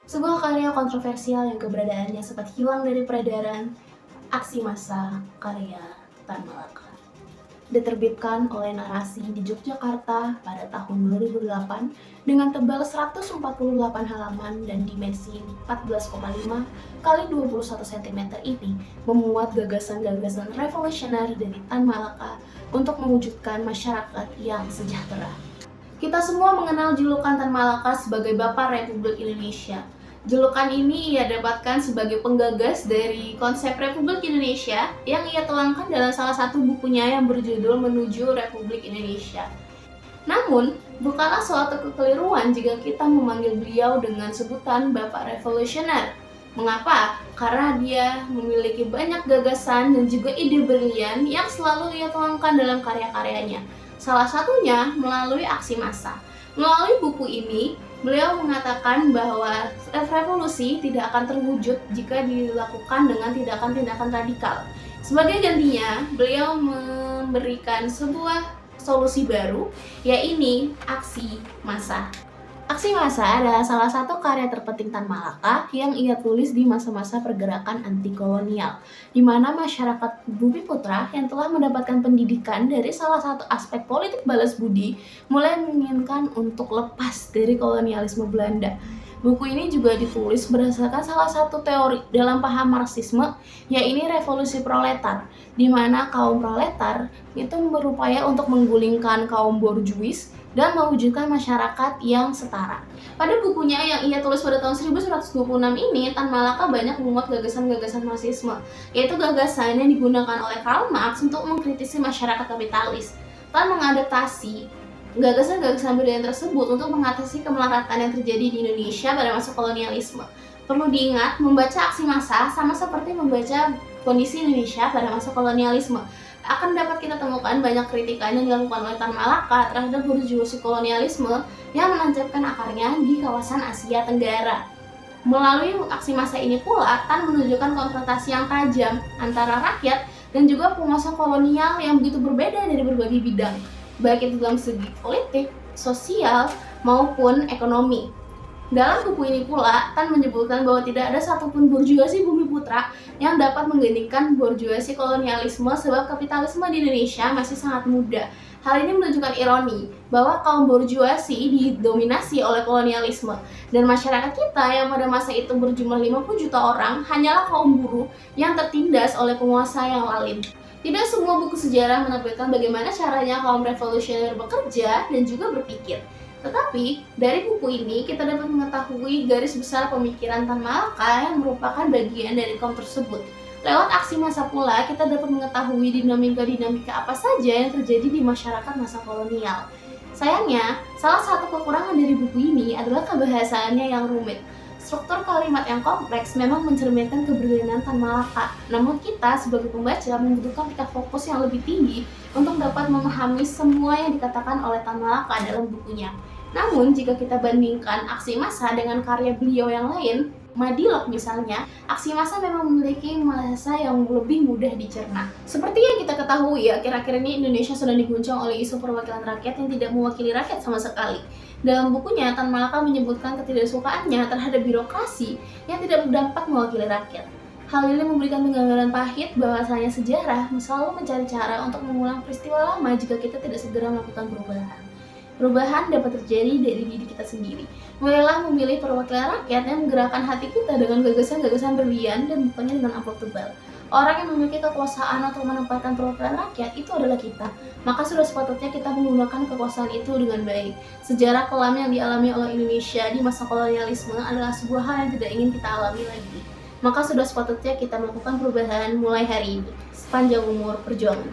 Sebuah karya kontroversial yang keberadaannya sempat hilang dari peredaran aksi massa karya Tan Malaka. Diterbitkan oleh Narasi di Yogyakarta pada tahun 2008 dengan tebal 148 halaman dan dimensi 14,5 kali 21 cm ini memuat gagasan-gagasan revolusioner dari Tan Malaka untuk mewujudkan masyarakat yang sejahtera. Kita semua mengenal julukan Tan Malaka sebagai Bapak Republik Indonesia. Julukan ini ia dapatkan sebagai penggagas dari konsep Republik Indonesia yang ia tuangkan dalam salah satu bukunya yang berjudul Menuju Republik Indonesia. Namun, bukanlah suatu kekeliruan jika kita memanggil beliau dengan sebutan Bapak Revolusioner. Mengapa? Karena dia memiliki banyak gagasan dan juga ide brilian yang selalu ia tuangkan dalam karya-karyanya. Salah satunya melalui aksi massa. Melalui buku ini, beliau mengatakan bahwa revolusi tidak akan terwujud jika dilakukan dengan tindakan-tindakan radikal. Sebagai gantinya, beliau memberikan sebuah solusi baru, yaitu aksi massa. Aksi massa adalah salah satu karya terpenting Tan Malaka yang ia tulis di masa-masa pergerakan anti-kolonial, di mana masyarakat Bumiputra yang telah mendapatkan pendidikan dari salah satu aspek politik balas budi mulai menginginkan untuk lepas dari kolonialisme Belanda. Buku ini juga ditulis berdasarkan salah satu teori dalam paham Marxisme, yaitu revolusi proletar, di mana kaum proletar itu berupaya untuk menggulingkan kaum borjuis dan mewujudkan masyarakat yang setara. Pada bukunya yang ia tulis pada tahun 1926 ini, Tan Malaka banyak memuat gagasan-gagasan Marxisme, yaitu gagasan yang digunakan oleh Karl Marx untuk mengkritisi masyarakat kapitalis. Tan mengadaptasi gagasan-gagasan brilian tersebut untuk mengatasi kemelaratan yang terjadi di Indonesia pada masa kolonialisme. Perlu diingat, membaca aksi massa sama seperti membaca kondisi Indonesia pada masa kolonialisme. Akan dapat kita temukan banyak kritikan yang dilakukan oleh Tan Malaka terhadap borjuisi kolonialisme yang menancapkan akarnya di kawasan Asia Tenggara. Melalui aksi massa ini pula, Tan menunjukkan konfrontasi yang tajam antara rakyat dan juga penguasa kolonial yang begitu berbeda dari berbagai bidang, baik itu dalam segi politik, sosial, maupun ekonomi. Dalam buku ini pula, Tan menyebutkan bahwa tidak ada satupun borjuisi Bumiputra yang dapat menggantikan borjuisi kolonialisme sebab kapitalisme di Indonesia masih sangat muda. Hal ini menunjukkan ironi bahwa kaum borjuisi didominasi oleh kolonialisme dan masyarakat kita yang pada masa itu berjumlah 50 juta orang hanyalah kaum buruh yang tertindas oleh penguasa yang lalim. Tidak semua buku sejarah menampilkan bagaimana caranya kaum revolusioner bekerja dan juga berpikir. Tetapi, dari buku ini kita dapat mengetahui garis besar pemikiran Tan Malaka yang merupakan bagian dari kaum tersebut. Lewat aksi massa pula, kita dapat mengetahui dinamika-dinamika apa saja yang terjadi di masyarakat masa kolonial. Sayangnya, salah satu kekurangan dari buku ini adalah kebahasaannya yang rumit. Struktur kalimat yang kompleks memang mencerminkan keberlianan Tan Malaka. Namun kita sebagai pembaca membutuhkan tingkat fokus yang lebih tinggi untuk dapat memahami semua yang dikatakan oleh Tan Malaka dalam bukunya. Namun, jika kita bandingkan aksi massa dengan karya beliau yang lain, Madilog misalnya, aksi massa memang memiliki masa yang lebih mudah dicerna. Seperti yang kita ketahui, akhir-akhir ini Indonesia sedang diguncang oleh isu perwakilan rakyat yang tidak mewakili rakyat sama sekali. Dalam bukunya, Tan Malaka menyebutkan ketidaksukaannya terhadap birokrasi yang tidak dapat mewakili rakyat. Hal ini memberikan penggambaran pahit bahwasanya sejarah selalu mencari cara untuk mengulang peristiwa lama jika kita tidak segera melakukan perubahan. Perubahan dapat terjadi dari diri kita sendiri. Mulailah memilih perwakilan rakyat yang menggerakkan hati kita dengan gagasan-gagasan berlian dan bukannya dengan amplop tebal. Orang yang memiliki kekuasaan untuk menempatkan perwakilan rakyat itu adalah kita. Maka sudah sepatutnya kita menggunakan kekuasaan itu dengan baik. Sejarah kelam yang dialami oleh Indonesia di masa kolonialisme adalah sebuah hal yang tidak ingin kita alami lagi. Maka sudah sepatutnya kita melakukan perubahan mulai hari ini, sepanjang umur perjuangan.